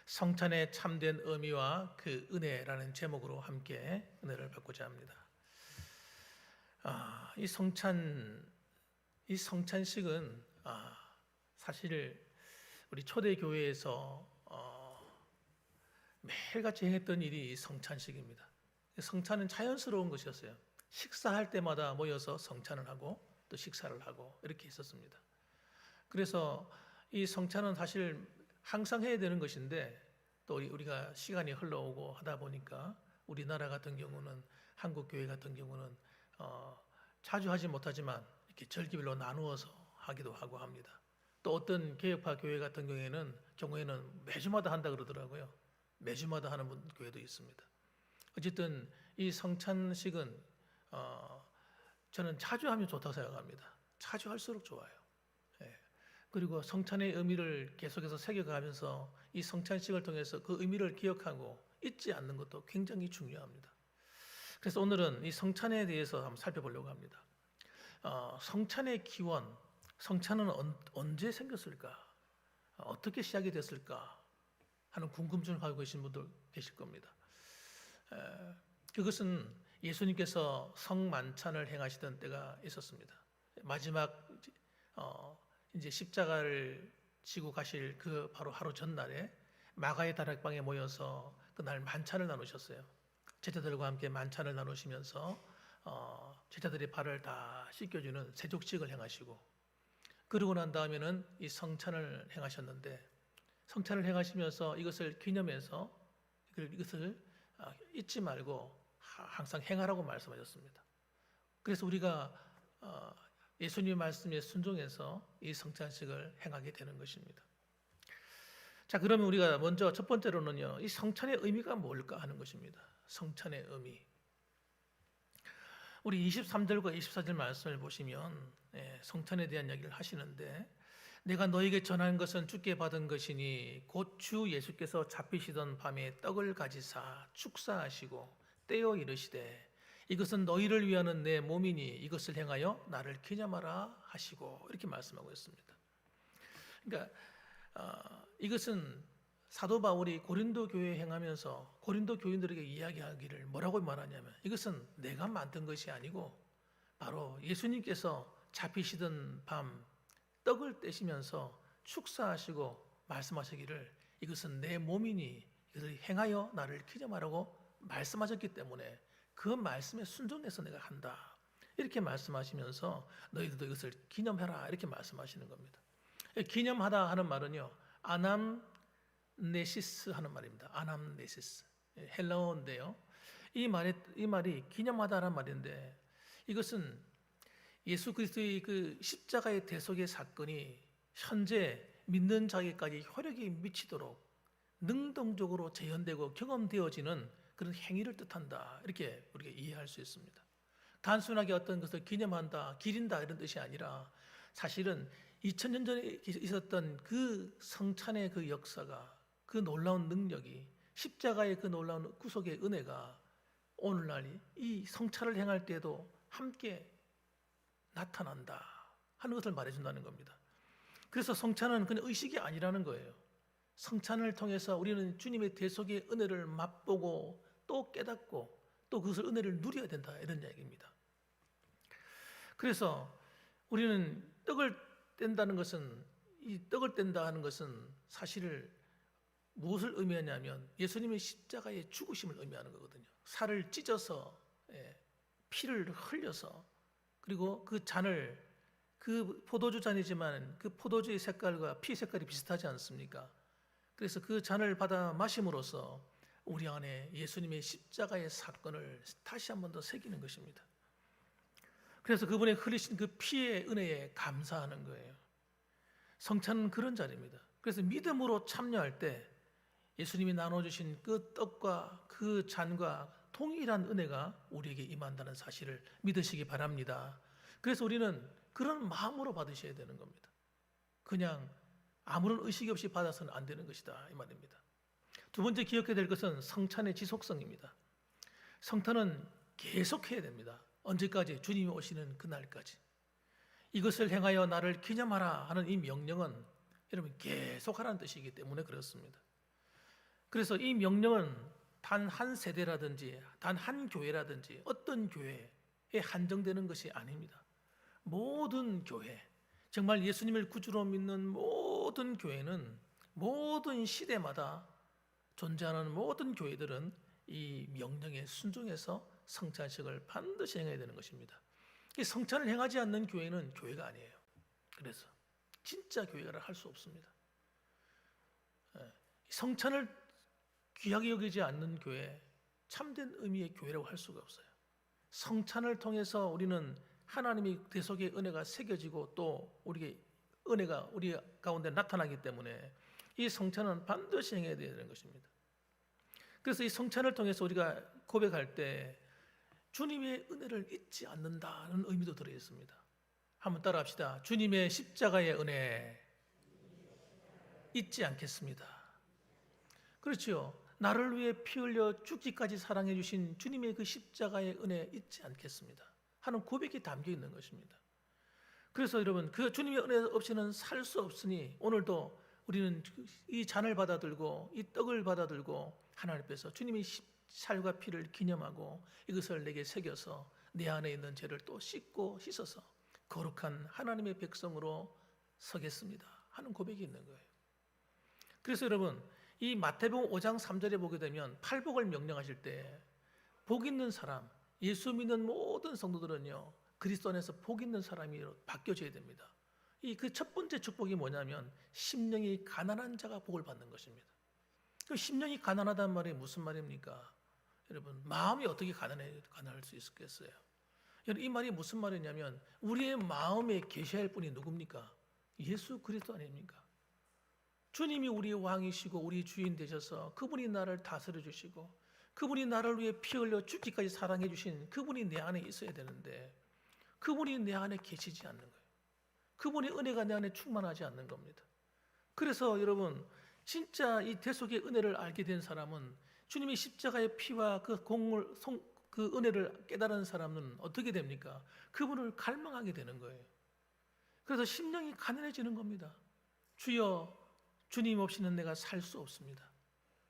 성찬의 참된 의미와 그 은혜라는 제목으로 함께 은혜를 받고자 합니다. 이 성찬식은 사실 우리 초대 교회에서 매일같이 행했던 일이 성찬식입니다. 성찬은 자연스러운 것이었어요. 식사할 때마다 모여서 성찬을 하고 또 식사를 하고 이렇게 있었습니다. 그래서 이 성찬은 사실 항상 해야 되는 것인데 또 우리가 시간이 흘러오고 하다 보니까 우리나라 같은 경우는 한국 교회 같은 경우는 자주 하지 못하지만 이렇게 절기별로 나누어서 하기도 하고 합니다. 또 어떤 개혁파 교회 같은 경우에는 매주마다 한다 그러더라고요. 매주마다 하는 교회도 있습니다. 어쨌든 이 성찬식은 저는 자주 하면 좋다고 생각합니다. 자주 할수록 좋아요. 그리고 성찬의 의미를 계속해서 새겨가면서 이 성찬식을 통해서 그 의미를 기억하고 잊지 않는 것도 굉장히 중요합니다. 그래서 오늘은 이 성찬에 대해서 한번 살펴보려고 합니다. 성찬의 기원, 성찬은 언제 생겼을까? 어떻게 시작이 됐을까? 하는 궁금증을 가지고 계신 분들 계실 겁니다. 그것은 예수님께서 성만찬을 행하시던 때가 있었습니다. 마지막 이제 십자가를 지고 가실 그 바로 하루 전날에 마가의 다락방에 모여서 그날 만찬을 나누셨어요. 제자들과 함께 만찬을 나누시면서 제자들의 발을 다 씻겨주는 세족식을 행하시고, 그러고 난 다음에는 이 성찬을 행하셨는데, 성찬을 행하시면서 이것을 기념해서 이것을 잊지 말고 항상 행하라고 말씀하셨습니다. 그래서 우리가 예수님의 말씀에 순종해서 이 성찬식을 행하게 되는 것입니다. 자, 그러면 우리가 먼저 첫 번째로는요, 이 성찬의 의미가 뭘까 하는 것입니다. 성찬의 의미. 우리 23절과 24절 말씀을 보시면 성찬에 대한 이야기를 하시는데, 내가 너에게 전한 것은 주께 받은 것이니 곧 주 예수께서 잡히시던 밤에 떡을 가지사 축사하시고 떼어 이르시되 이것은 너희를 위하는 내 몸이니 이것을 행하여 나를 기념하라 하시고, 이렇게 말씀하고 있습니다. 그러니까 이것은 사도 바울이 고린도 교회에 행하면서 고린도 교인들에게 이야기하기를 뭐라고 말하냐면, 이것은 내가 만든 것이 아니고 바로 예수님께서 잡히시던 밤 떡을 떼시면서 축사하시고 말씀하시기를 이것은 내 몸이니 이것을 행하여 나를 기념하라고 말씀하셨기 때문에 그 말씀에 순종해서 내가 한다, 이렇게 말씀하시면서 너희들도 이것을 기념해라, 이렇게 말씀하시는 겁니다. 기념하다 하는 말은요, 아남네시스 하는 말입니다. 아남네시스, 헬라어인데요, 이 말이 기념하다라는 말인데, 이것은 예수 그리스도의 그 십자가의 대속의 사건이 현재 믿는 자에게까지 효력이 미치도록 능동적으로 재현되고 경험되어지는 그런 행위를 뜻한다, 이렇게 우리가 이해할 수 있습니다. 단순하게 어떤 것을 기념한다, 기린다 이런 뜻이 아니라 사실은 2000년 전에 있었던 그 성찬의 그 역사가, 그 놀라운 능력이, 십자가의 그 놀라운 구속의 은혜가 오늘날 이 성찬을 행할 때에도 함께 나타난다 하는 것을 말해준다는 겁니다. 그래서 성찬은 그냥 의식이 아니라는 거예요. 성찬을 통해서 우리는 주님의 대속의 은혜를 맛보고 또 깨닫고 또 그것을 은혜를 누려야 된다, 이런 이야기입니다. 그래서 우리는 떡을 뗀다는 것은, 이 떡을 뗀다 하는 것은 사실 무엇을 의미하냐면 예수님의 십자가의 죽으심을 의미하는 거거든요. 살을 찢어서 피를 흘려서, 그리고 그 잔을, 그 포도주 잔이지만 그 포도주의 색깔과 피 색깔이 비슷하지 않습니까? 그래서 그 잔을 받아 마심으로써 우리 안에 예수님의 십자가의 사건을 다시 한 번 더 새기는 것입니다. 그래서 그분의 흘리신 그 피의 은혜에 감사하는 거예요. 성찬은 그런 자리입니다. 그래서 믿음으로 참여할 때 예수님이 나눠주신 그 떡과 그 잔과 동일한 은혜가 우리에게 임한다는 사실을 믿으시기 바랍니다. 그래서 우리는 그런 마음으로 받으셔야 되는 겁니다. 그냥 아무런 의식이 없이 받아서는 안 되는 것이다, 이 말입니다. 두 번째 기억해야 될 것은 성찬의 지속성입니다. 성찬은 계속해야 됩니다. 언제까지? 주님이 오시는 그날까지. 이것을 행하여 나를 기념하라 하는 이 명령은 여러분 계속하라는 뜻이기 때문에 그렇습니다. 그래서 이 명령은 단 한 세대라든지 단 한 교회라든지 어떤 교회에 한정되는 것이 아닙니다. 모든 교회, 정말 예수님을 구주로 믿는 모든 교회는 모든 시대마다 존재하는 모든 교회들은 이 명령에 순종해서 성찬식을 반드시 행해야 되는 것입니다. 이 성찬을 행하지 않는 교회는 교회가 아니에요. 그래서 진짜 교회가 할 수 없습니다. 성찬을 귀하게 여기지 않는 교회, 참된 의미의 교회라고 할 수가 없어요. 성찬을 통해서 우리는 하나님의 대속의 은혜가 새겨지고 또 우리의 은혜가 우리 가운데 나타나기 때문에 이 성찬은 반드시 행해야 되는 것입니다. 그래서 이 성찬을 통해서 우리가 고백할 때 주님의 은혜를 잊지 않는다는 의미도 들어 있습니다. 한번 따라합시다. 주님의 십자가의 은혜 잊지 않겠습니다. 그렇죠. 나를 위해 피 흘려 죽기까지 사랑해 주신 주님의 그 십자가의 은혜 잊지 않겠습니다 하는 고백이 담겨 있는 것입니다. 그래서 여러분, 그 주님의 은혜 없이는 살 수 없으니 오늘도 우리는 이 잔을 받아들고 이 떡을 받아들고 하나님 앞에서 주님의 살과 피를 기념하고 이것을 내게 새겨서 내 안에 있는 죄를 또 씻고 씻어서 거룩한 하나님의 백성으로 서겠습니다 하는 고백이 있는 거예요. 그래서 여러분, 이 마태복음 5장 3절에 보게 되면 팔복을 명령하실 때 복 있는 사람, 예수 믿는 모든 성도들은요 그리스도 안에서 복 있는 사람이 바뀌어져야 됩니다. 이 그 첫 번째 축복이 뭐냐면 심령이 가난한 자가 복을 받는 것입니다. 그 심령이 가난하다는 말이 무슨 말입니까? 여러분, 마음이 어떻게 가난할 수 있겠어요? 여러분, 이 말이 무슨 말이냐면 우리의 마음에 계셔야 할 분이 누굽니까? 예수 그리스도 아닙니까? 주님이 우리의 왕이시고 우리 주인 되셔서 그분이 나를 다스려 주시고 그분이 나를 위해 피 흘려 죽기까지 사랑해 주신 그분이 내 안에 있어야 되는데 그분이 내 안에 계시지 않는 거예요. 그분의 은혜가 내 안에 충만하지 않는 겁니다. 그래서 여러분, 진짜 이 대속의 은혜를 알게 된 사람은 주님의 십자가의 피와 그 은혜를 깨달은 사람은 어떻게 됩니까? 그분을 갈망하게 되는 거예요. 그래서 심령이 가난해지는 겁니다. 주여, 주님 없이는 내가 살 수 없습니다.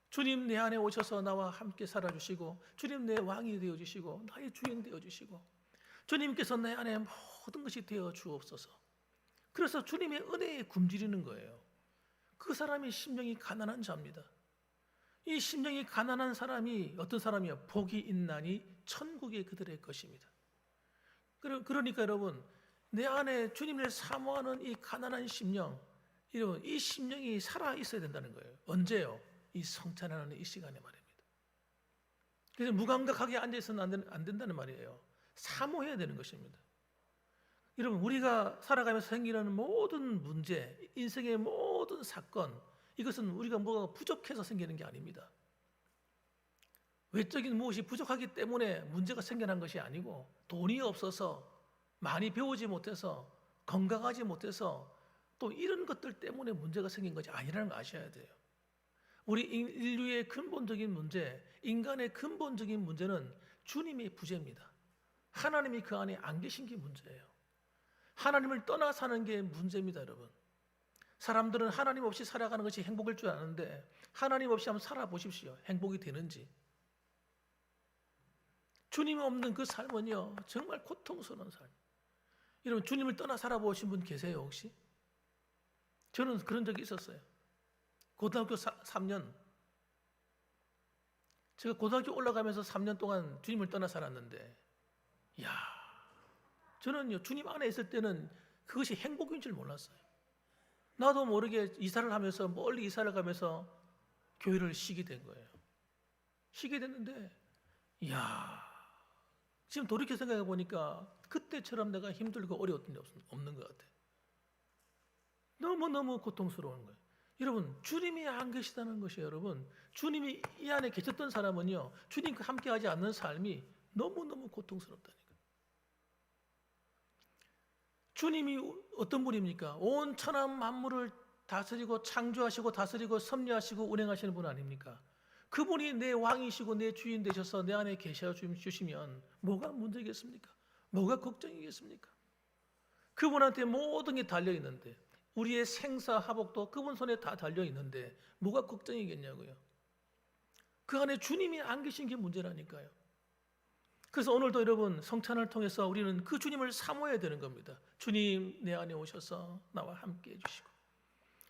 주님 내 안에 오셔서 나와 함께 살아주시고 주님 내 왕이 되어주시고 나의 주인 되어주시고 주님께서 내 안에 모든 것이 되어 주옵소서. 그래서 주님의 은혜에 굶주리는 거예요. 그 사람이 심령이 가난한 자입니다. 이 심령이 가난한 사람이 어떤 사람이요? 복이 있나니 천국이 그들의 것입니다. 그러니까 여러분, 내 안에 주님을 사모하는 이 가난한 심령, 여러분, 이 심령이 살아 있어야 된다는 거예요. 언제요? 이 성찬하는 이 시간에 말입니다. 그래서 무감각하게 앉아 있어는 안 된다는 말이에요. 사모해야 되는 것입니다. 여러분, 우리가 살아가면서 생기는 모든 문제, 인생의 모든 사건, 이것은 우리가 뭐가 부족해서 생기는 게 아닙니다. 외적인 무엇이 부족하기 때문에 문제가 생겨난 것이 아니고 돈이 없어서 많이 배우지 못해서 건강하지 못해서 또 이런 것들 때문에 문제가 생긴 것이 아니라는 걸 아셔야 돼요. 우리 인류의 근본적인 문제, 인간의 근본적인 문제는 주님의 부재입니다. 하나님이 그 안에 안 계신 게 문제예요. 하나님을 떠나 사는 게 문제입니다, 여러분. 사람들은 하나님 없이 살아가는 것이 행복일 줄 아는데 하나님 없이 한번 살아보십시오. 행복이 되는지. 주님 없는 그 삶은요 정말 고통스러운 삶. 여러분, 주님을 떠나 살아보신 분 계세요 혹시? 저는 그런 적이 있었어요. 고등학교 3년, 제가 고등학교 올라가면서 3년 동안 주님을 떠나 살았는데, 이야, 저는요 주님 안에 있을 때는 그것이 행복인 줄 몰랐어요. 나도 모르게 이사를 하면서 멀리 이사를 가면서 교회를 쉬게 된 거예요. 쉬게 됐는데, 이야, 지금 돌이켜 생각해 보니까 그때처럼 내가 힘들고 어려웠던 게 없는 것 같아요. 너무너무 고통스러운 거예요. 여러분, 주님이 안 계시다는 것이에요. 여러분, 주님이 이 안에 계셨던 사람은요 주님과 함께하지 않는 삶이 너무너무 고통스럽다니까요. 주님이 어떤 분입니까? 온 천하 만물을 다스리고 창조하시고 다스리고 섭리하시고 운행하시는 분 아닙니까? 그분이 내 왕이시고 내 주인 되셔서 내 안에 계셔 주시면 뭐가 문제겠습니까? 뭐가 걱정이겠습니까? 그분한테 모든 게 달려있는데, 우리의 생사화복도 그분 손에 다 달려있는데 뭐가 걱정이겠냐고요. 그 안에 주님이 안 계신 게 문제라니까요. 그래서 오늘도 여러분 성찬을 통해서 우리는 그 주님을 사모해야 되는 겁니다. 주님 내 안에 오셔서 나와 함께 해주시고,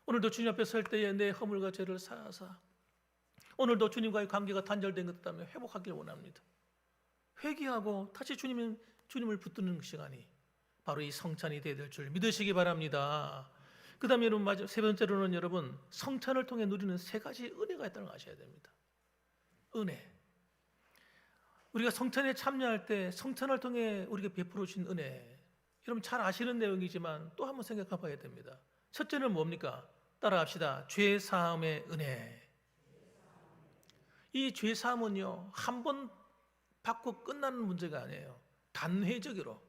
오늘도 주님 앞에 설 때에 내 허물과 죄를 사하사 오늘도 주님과의 관계가 단절된 것 같다면 회복하길 원합니다. 회개하고 다시 주님을 붙드는 시간이 바로 이 성찬이 되어야 될 줄 믿으시기 바랍니다. 그 다음에 여러분 세 번째로는 여러분 성찬을 통해 누리는 세 가지 은혜가 있다는 걸 아셔야 됩니다. 은혜. 우리가 성찬에 참여할 때 성찬을 통해 우리가 베풀어 주신 은혜, 여러분 잘 아시는 내용이지만 또 한번 생각해 봐야 됩니다. 첫째는 뭡니까? 따라합시다. 죄사함의 은혜. 이 죄사함은요 한 번 받고 끝나는 문제가 아니에요. 단회적으로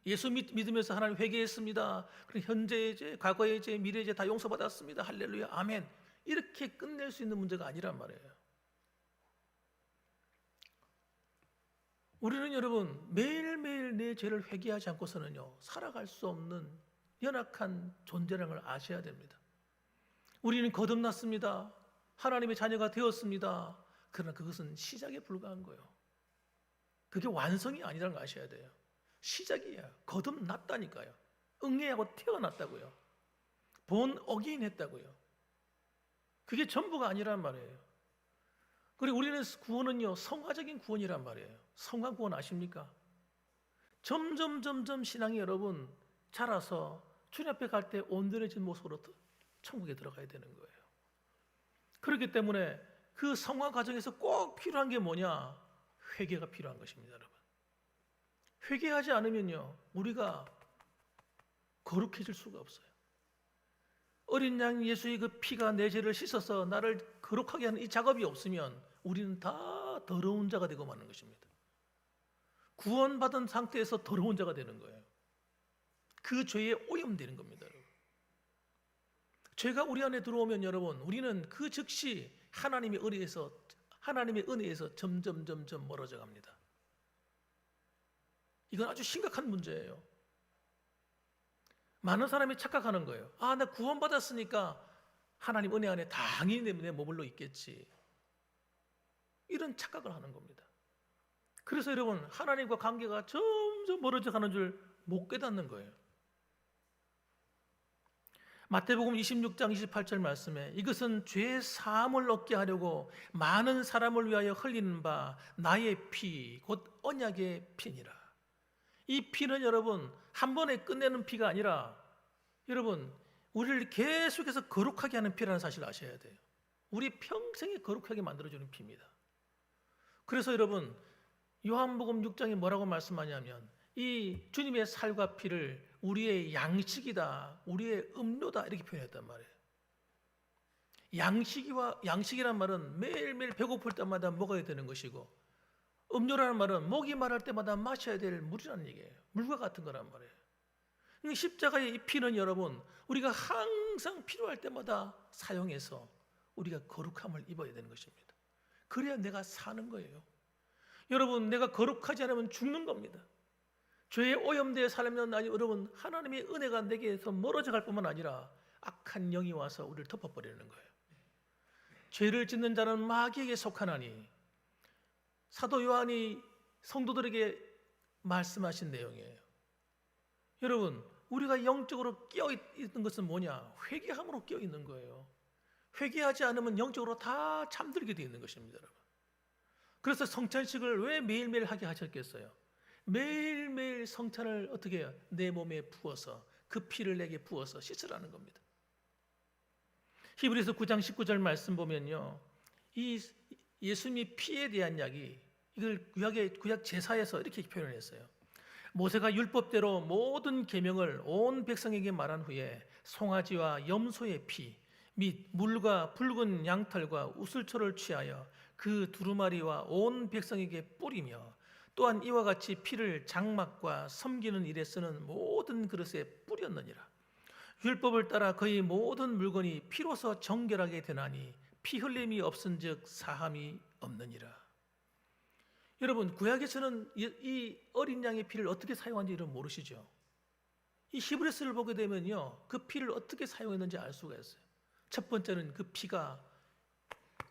예수 믿으면서 하나님 회개했습니다. 그럼 현재의 죄, 과거의 죄, 미래의 죄 다 용서받았습니다. 할렐루야, 아멘. 이렇게 끝낼 수 있는 문제가 아니란 말이에요. 우리는 여러분 매일매일 내 죄를 회개하지 않고서는요 살아갈 수 없는 연약한 존재라는 걸 아셔야 됩니다. 우리는 거듭났습니다. 하나님의 자녀가 되었습니다. 그러나 그것은 시작에 불과한 거예요. 그게 완성이 아니라는 걸 아셔야 돼요. 시작이에요. 거듭났다니까요. 응애하고 태어났다고요. 본 어게인 했다고요. 그게 전부가 아니란 말이에요. 그리고 우리는 구원은요 성화적인 구원이란 말이에요. 성화 구원 아십니까? 점점 신앙이 여러분 자라서 주님 앞에 갈 때 온전해진 모습으로 천국에 들어가야 되는 거예요. 그렇기 때문에 그 성화 과정에서 꼭 필요한 게 뭐냐? 회개가 필요한 것입니다, 여러분. 회개하지 않으면요 우리가 거룩해질 수가 없어요. 어린 양 예수의 그 피가 내 죄를 씻어서 나를 거룩하게 하는 이 작업이 없으면 우리는 다 더러운 자가 되고 마는 것입니다. 구원받은 상태에서 더러운 자가 되는 거예요. 그 죄에 오염되는 겁니다, 여러분. 죄가 우리 안에 들어오면 여러분 우리는 그 즉시 하나님의 은혜에서 점점 멀어져 갑니다. 이건 아주 심각한 문제예요. 많은 사람이 착각하는 거예요. 아, 나 구원받았으니까 하나님 은혜 안에 당연히 내 머물러 있겠지. 이런 착각을 하는 겁니다. 그래서 여러분 하나님과 관계가 점점 멀어져 가는 줄 못 깨닫는 거예요. 마태복음 26장 28절 말씀에 이것은 죄 사함을 얻게 하려고 많은 사람을 위하여 흘리는 바 나의 피 곧 언약의 피니라. 이 피는 여러분 한 번에 끝내는 피가 아니라 여러분 우리를 계속해서 거룩하게 하는 피라는 사실을 아셔야 돼요. 우리 평생에 거룩하게 만들어주는 피입니다. 그래서 여러분 요한복음 6장에 뭐라고 말씀하냐면 이 주님의 살과 피를 우리의 양식이다, 우리의 음료다 이렇게 표현했단 말이에요. 양식이란 말은 매일매일 배고플 때마다 먹어야 되는 것이고, 음료라는 말은 목이 마를 때마다 마셔야 될 물이라는 얘기예요. 물과 같은 거란 말이에요. 십자가의 이 피는 여러분 우리가 항상 필요할 때마다 사용해서 우리가 거룩함을 입어야 되는 것입니다. 그래야 내가 사는 거예요. 여러분 내가 거룩하지 않으면 죽는 겁니다. 죄에 오염되어 살면 여러분 하나님의 은혜가 내게서 멀어져 갈 뿐만 아니라 악한 영이 와서 우리를 덮어버리는 거예요. 죄를 짓는 자는 마귀에게 속하나니, 사도 요한이 성도들에게 말씀하신 내용이에요. 여러분 우리가 영적으로 깨어있는 것은 뭐냐? 회개함으로 깨어있는 거예요. 회개하지 않으면 영적으로 다 잠들게 되어 있는 것입니다, 여러분. 그래서 성찬식을 왜 매일매일 하게 하셨겠어요? 매일매일 성찬을 어떻게 해요? 내 몸에 부어서 그 피를 내게 부어서 씻으라는 겁니다. 히브리서 9장 19절 말씀 보면요, 이 예수님의 피에 대한 이야기, 이걸 구약 제사에서 이렇게 표현했어요. 모세가 율법대로 모든 계명을 온 백성에게 말한 후에 송아지와 염소의 피 및 물과 붉은 양털과 우슬초를 취하여 그 두루마리와 온 백성에게 뿌리며, 또한 이와 같이 피를 장막과 섬기는 일에 쓰는 모든 그릇에 뿌렸느니라. 율법을 따라 거의 모든 물건이 피로서 정결하게 되나니 피 흘림이 없은즉 사함이 없느니라. 여러분 구약에서는 이 어린 양의 피를 어떻게 사용한지를 모르시죠? 이 히브리서를 보게 되면요 그 피를 어떻게 사용했는지 알 수가 있어요. 첫 번째는 그 피가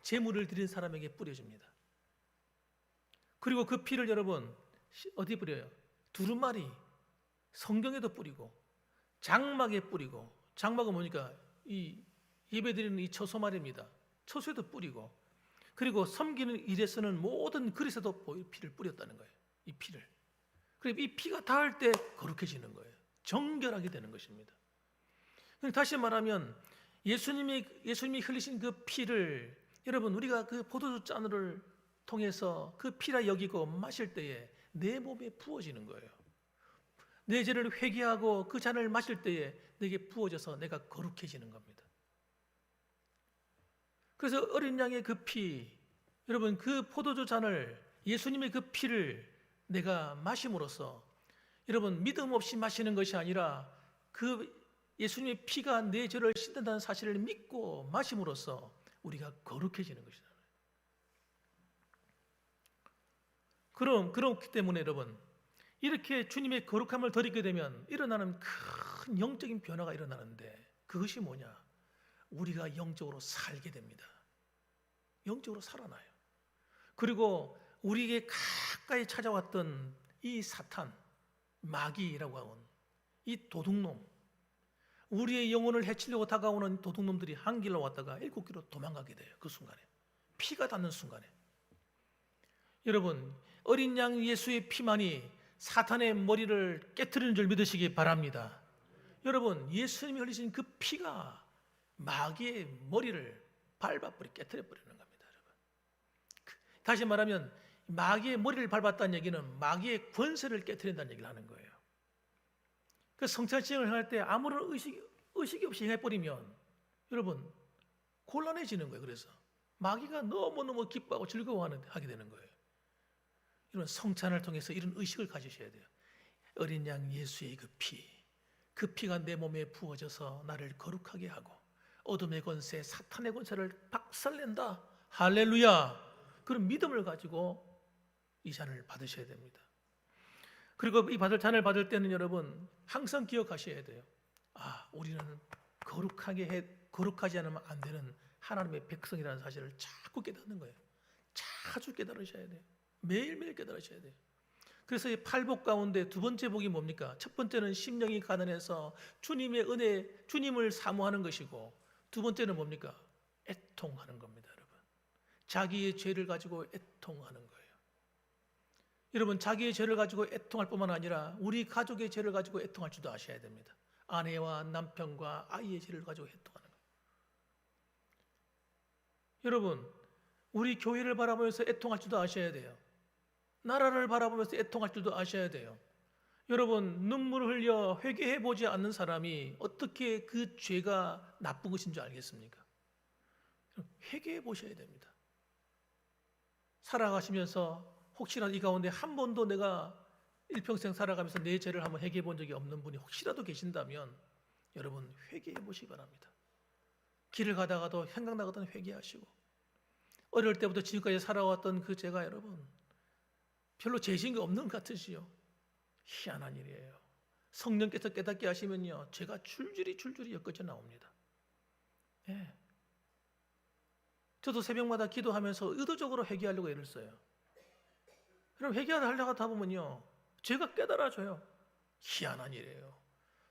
제물을 드린 사람에게 뿌려집니다. 그리고 그 피를 여러분 어디 뿌려요? 두루마리, 성경에도 뿌리고 장막에 뿌리고, 장막은 뭐니까 이 예배드리는 이 처소 말입니다. 처소에도 뿌리고, 그리고 섬기는 일에 쓰는 모든 그릇에도 피를 뿌렸다는 거예요. 이 피를. 그리고 이 피가 닿을 때 거룩해지는 거예요. 정결하게 되는 것입니다. 다시 말하면 예수님이 흘리신 그 피를 여러분 우리가 그 포도주 잔을 통해서 그 피라 여기고 마실 때에 내 몸에 부어지는 거예요. 내 죄를 회개하고 그 잔을 마실 때에 내게 부어져서 내가 거룩해지는 겁니다. 그래서 어린 양의 그 피, 여러분 그 포도주 잔을, 예수님의 그 피를 내가 마심으로써 여러분 믿음 없이 마시는 것이 아니라 그 예수님의 피가 내 죄를 씻는다는 사실을 믿고 마심으로써 우리가 거룩해지는 것이다. 그렇기 때문에 여러분 이렇게 주님의 거룩함을 드리게 되면 일어나는 큰 영적인 변화가 일어나는데, 그것이 뭐냐? 우리가 영적으로 살게 됩니다. 영적으로 살아나요. 그리고 우리에게 가까이 찾아왔던 이 사탄, 마귀라고 하는 이 도둑놈, 우리의 영혼을 해치려고 다가오는 도둑놈들이 한 길로 왔다가 7길로 도망가게 돼요. 그 순간에, 피가 닿는 순간에. 여러분, 어린 양 예수의 피만이 사탄의 머리를 깨트리는 줄 믿으시기 바랍니다. 여러분, 예수님이 흘리신 그 피가 마귀의 머리를 밟아버리, 깨트려버리는 겁니다. 여러분, 다시 말하면 마귀의 머리를 밟았다는 얘기는 마귀의 권세를 깨트린다는 얘기를 하는 거예요. 그 성찬식을 할 때 아무런 의식이 없이 행해버리면 여러분 곤란해지는 거예요. 그래서 마귀가 너무너무 기뻐하고 즐거워하게 되는 거예요. 여러분, 성찬을 통해서 이런 의식을 가지셔야 돼요. 어린 양 예수의 그 피가 내 몸에 부어져서 나를 거룩하게 하고 어둠의 권세, 사탄의 권세를 박살낸다. 할렐루야. 그런 믿음을 가지고 이 잔을 받으셔야 됩니다. 그리고 이 잔을 받을 때는 여러분 항상 기억하셔야 돼요. 우리는 거룩하지 않으면 안 되는 하나님의 백성이라는 사실을 자꾸 깨닫는 거예요. 자주 깨달으셔야 돼요. 매일매일 깨달으셔야 돼요. 그래서 이 팔복 가운데 두 번째 복이 뭡니까? 첫 번째는 심령이 가난해서 주님의 은혜, 주님을 사모하는 것이고, 두 번째는 뭡니까? 애통하는 겁니다, 여러분. 자기의 죄를 가지고 애통하는 거예요. 여러분, 자기의 죄를 가지고 애통할 뿐만 아니라 우리 가족의 죄를 가지고 애통할 줄도 아셔야 됩니다. 아내와 남편과 아이의 죄를 가지고 애통하는 거예요. 여러분, 우리 교회를 바라보면서 애통할 줄도 아셔야 돼요. 나라를 바라보면서 애통할 줄도 아셔야 돼요. 여러분, 눈물을 흘려 회개해 보지 않는 사람이 어떻게 그 죄가 나쁜 것인 줄 알겠습니까? 회개해 보셔야 됩니다. 살아가시면서 혹시라도 이 가운데 한 번도 내가 일평생 살아가면서 내 죄를 한번 회개해 본 적이 없는 분이 혹시라도 계신다면 여러분 회개해 보시기 바랍니다. 길을 가다가도 생각나거든 회개하시고, 어릴 때부터 지금까지 살아왔던 그 죄가 여러분 별로 죄진 게 없는 것 같으시죠? 희한한 일이에요. 성령께서 깨닫게 하시면요 죄가 줄줄이 엮어져 나옵니다. 예. 저도 새벽마다 기도하면서 의도적으로 회개하려고 애를 써요. 그럼 회개하려고 하다 보면요 죄가 깨달아져요. 희한한 일이에요.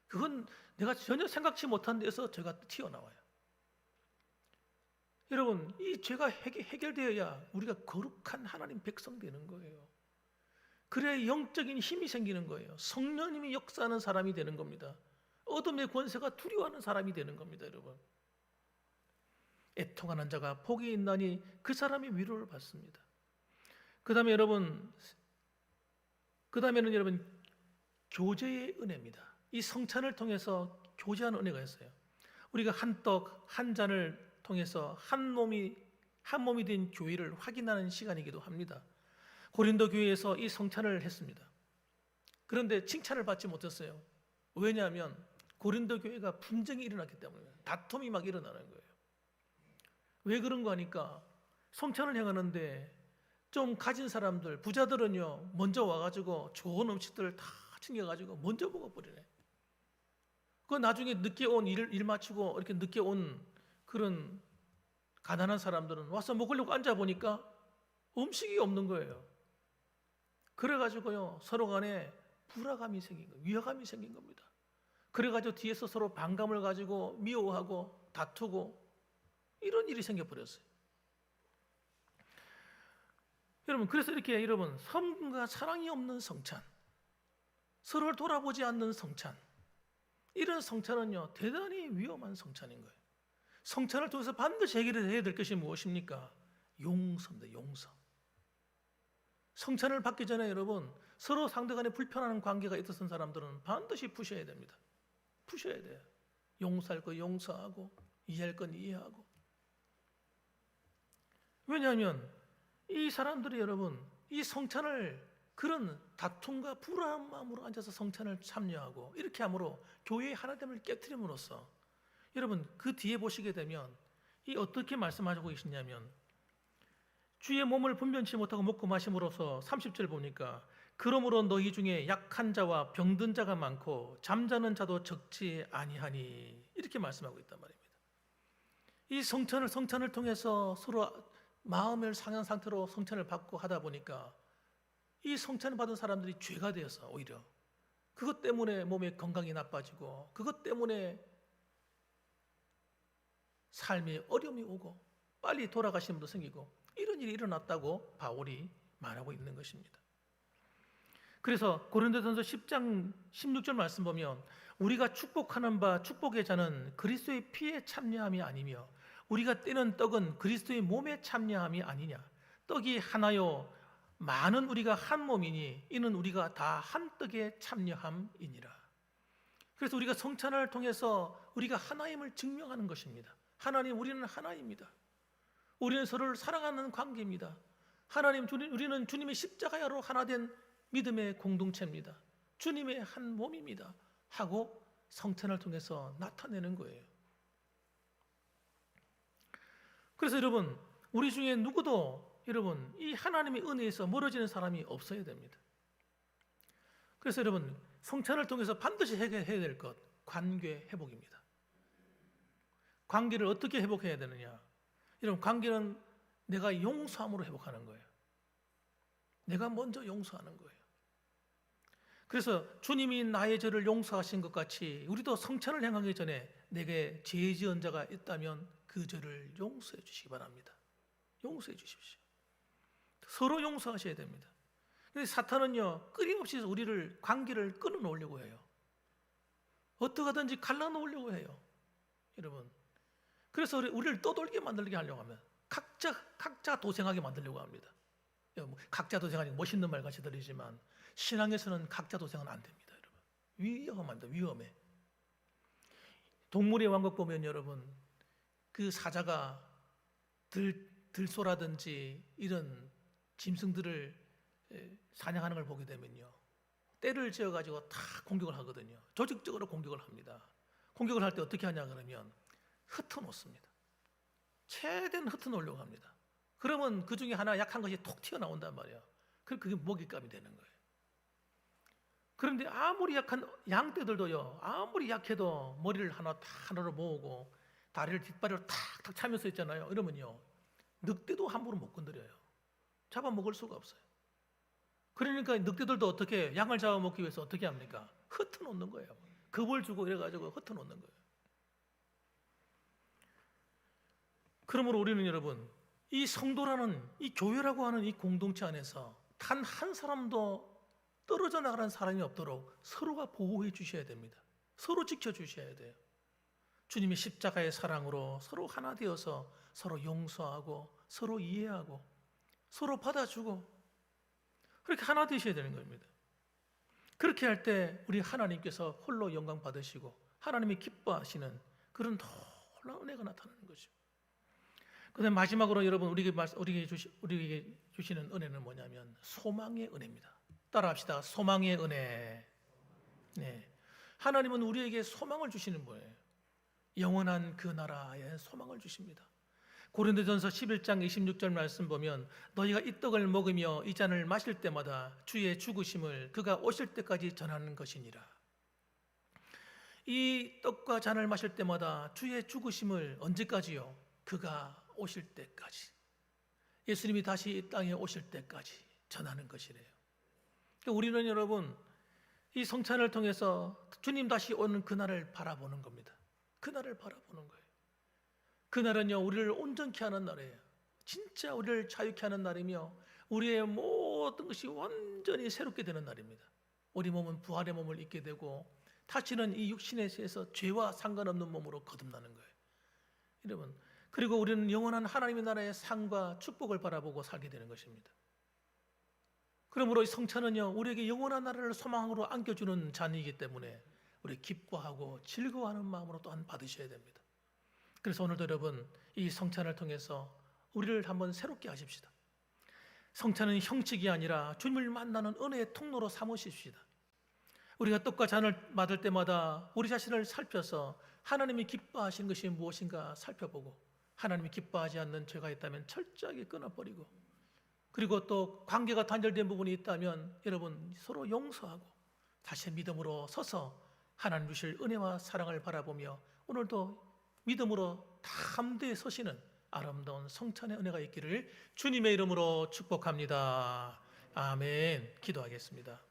그건 내가 전혀 생각지 못한 데서 죄가 튀어나와요. 여러분, 이 죄가 해결되어야 우리가 거룩한 하나님 백성 되는 거예요. 그래야 영적인 힘이 생기는 거예요. 성령님이 역사하는 사람이 되는 겁니다. 어둠의 권세가 두려워하는 사람이 되는 겁니다, 여러분. 애통하는 자가 복이 있나니 그 사람이 위로를 받습니다. 그다음에는 여러분 교제의 은혜입니다. 이 성찬을 통해서 교제하는 은혜가 있어요. 우리가 한 떡, 한 잔을 통해서 한 몸이 된 교회를 확인하는 시간이기도 합니다. 고린도 교회에서 이 성찬을 했습니다. 그런데 칭찬을 받지 못했어요. 왜냐하면 고린도 교회가 분쟁이 일어났기 때문에, 다툼이 막 일어나는 거예요. 왜 그런가 하니까 성찬을 행하는데 좀 가진 사람들, 부자들은요 먼저 와가지고 좋은 음식들을 다 챙겨가지고 먼저 먹어버리네. 그 나중에 늦게 온 일 마치고 이렇게 늦게 온 그런 가난한 사람들은 와서 먹으려고 앉아보니까 음식이 없는 거예요. 그래가지고요, 서로 간에 불화감이 생긴 거예요. 위화감이 생긴 겁니다. 그래가지고 뒤에서 서로 반감을 가지고 미워하고 다투고 이런 일이 생겨버렸어요. 여러분, 그래서 이렇게 여러분, 섬과 사랑이 없는 성찬, 서로를 돌아보지 않는 성찬, 이런 성찬은요, 대단히 위험한 성찬인 거예요. 성찬을 통해서 반드시 해결해야 될 것이 무엇입니까? 용서입니다. 용서. 성찬을 받기 전에 여러분, 서로 상대간에 불편한 관계가 있었던 사람들은 반드시 푸셔야 됩니다. 푸셔야 돼요. 용서할 거 용서하고 이해할 건 이해하고. 왜냐하면 이 사람들이 여러분, 이 성찬을 그런 다툼과 불안한 마음으로 앉아서 성찬을 참여하고 이렇게 함으로 교회의 하나됨을 깨트림으로써 여러분, 그 뒤에 보시게 되면 이 어떻게 말씀하고 계시냐면, 주의 몸을 분변치 못하고 먹고 마심으로써 30절 보니까 그러므로 너희 중에 약한 자와 병든 자가 많고 잠자는 자도 적지 아니하니, 이렇게 말씀하고 있단 말입니다. 이 성찬을 통해서 서로 마음을 상한 상태로 성찬을 받고 하다 보니까 이 성찬을 받은 사람들이 죄가 되어서 오히려 그것 때문에 몸의 건강이 나빠지고 그것 때문에 삶에 어려움이 오고 빨리 돌아가시는 분도 생기고 이런 일이 일어났다고 바울이 말하고 있는 것입니다. 그래서 고린도전서 10장 16절 말씀 보면 우리가 축복하는 바 축복의 자는 그리스도의 피에 참여함이 아니며 우리가 떼는 떡은 그리스도의 몸에 참여함이 아니냐. 떡이 하나요 많은 우리가 한 몸이니 이는 우리가 다 한 떡에 참여함이니라. 그래서 우리가 성찬을 통해서 우리가 하나임을 증명하는 것입니다. 하나님, 우리는 하나입니다. 우리는 서로를 사랑하는 관계입니다. 하나님, 우리는 주님의 십자가야로 하나 된 믿음의 공동체입니다. 주님의 한 몸입니다. 하고 성찬을 통해서 나타내는 거예요. 그래서 여러분, 우리 중에 누구도 여러분 이 하나님의 은혜에서 멀어지는 사람이 없어야 됩니다. 그래서 여러분, 성찬을 통해서 반드시 해결해야 될 것, 관계 회복입니다. 관계를 어떻게 회복해야 되느냐? 여러분, 관계는 내가 용서함으로 회복하는 거예요. 내가 먼저 용서하는 거예요. 그래서 주님이 나의 죄를 용서하신 것 같이 우리도 성찬을 행하기 전에 내게 죄 지은 자가 있다면 그 죄를 용서해 주시기 바랍니다. 용서해 주십시오. 서로 용서하셔야 됩니다. 근데 사탄은요, 끊임없이 우리를 관계를 끊어놓으려고 해요. 어떻게 하든지 갈라놓으려고 해요. 여러분, 그래서 우리를 떠돌게 만들게 하려고 하면 각자 도생하게 만들려고 합니다. 각자 도생하니 멋있는 말 같이 들리지만 신앙에서는 각자 도생은 안 됩니다. 여러분, 위험합니다. 위험해. 동물의 왕국 보면 여러분, 그 사자가 들소라든지 이런 짐승들을 사냥하는 걸 보게 되면요, 떼를 지어가지고 다 공격을 하거든요. 조직적으로 공격을 합니다. 공격을 할 때 어떻게 하냐 그러면 흩어놓습니다. 최대한 흩어놓으려고 합니다. 그러면 그 중에 하나 약한 것이 톡 튀어나온단 말이에요. 그게 먹잇감이 되는 거예요. 그런데 아무리 약한 양떼들도요, 아무리 약해도 머리를 하나로 모으고 다리를 뒷발로 탁탁 차면서 있잖아요. 이러면요, 늑대도 함부로 못 건드려요. 잡아먹을 수가 없어요. 그러니까 늑대들도 어떻게 양을 잡아먹기 위해서 어떻게 합니까? 흩어놓는 거예요. 겁을 주고 이래가지고 흩어놓는 거예요. 그러므로 우리는 여러분, 이 성도라는, 이 교회라고 하는 이 공동체 안에서 단 한 사람도 떨어져 나가는 사람이 없도록 서로가 보호해 주셔야 됩니다. 서로 지켜주셔야 돼요. 주님의 십자가의 사랑으로 서로 하나 되어서 서로 용서하고 서로 이해하고 서로 받아주고 그렇게 하나 되셔야 되는 겁니다. 그렇게 할 때 우리 하나님께서 홀로 영광 받으시고 하나님이 기뻐하시는 그런 놀라운 은혜가 나타나는 거죠. 그다음 마지막으로 여러분, 우리에게 주시는 은혜는 뭐냐면 소망의 은혜입니다. 따라합시다. 소망의 은혜. 네. 하나님은 우리에게 소망을 주시는 거예요. 영원한 그 나라에 소망을 주십니다. 고린도전서 11장 26절 말씀 보면 너희가 이 떡을 먹으며 이 잔을 마실 때마다 주의 죽으심을 그가 오실 때까지 전하는 것이니라. 이 떡과 잔을 마실 때마다 주의 죽으심을 언제까지요? 그가 오실 때까지, 예수님이 다시 이 땅에 오실 때까지 전하는 것이래요. 그러니까 우리는 여러분 이 성찬을 통해서 주님 다시 오는 그날을 바라보는 겁니다. 그날을 바라보는 거예요. 그날은요 우리를 온전케 하는 날이에요. 진짜 우리를 자유케 하는 날이며 우리의 모든 것이 완전히 새롭게 되는 날입니다. 우리 몸은 부활의 몸을 입게 되고 다시는 이 육신에 대해서 죄와 상관없는 몸으로 거듭나는 거예요. 여러분, 그리고 우리는 영원한 하나님의 나라의 상과 축복을 바라보고 살게 되는 것입니다. 그러므로 이 성찬은요 우리에게 영원한 나라를 소망으로 안겨주는 잔이기 때문에 우리 기뻐하고 즐거워하는 마음으로 또한 받으셔야 됩니다. 그래서 오늘도 여러분 이 성찬을 통해서 우리를 한번 새롭게 하십시다. 성찬은 형식이 아니라 주님을 만나는 은혜의 통로로 삼으십시다. 우리가 떡과 잔을 받을 때마다 우리 자신을 살펴서 하나님이 기뻐하시는 것이 무엇인가 살펴보고 하나님이 기뻐하지 않는 죄가 있다면 철저하게 끊어버리고 그리고 또 관계가 단절된 부분이 있다면 여러분 서로 용서하고 다시 믿음으로 서서 하나님 주실 은혜와 사랑을 바라보며 오늘도 믿음으로 담대히 서시는 아름다운 성찬의 은혜가 있기를 주님의 이름으로 축복합니다. 아멘. 기도하겠습니다.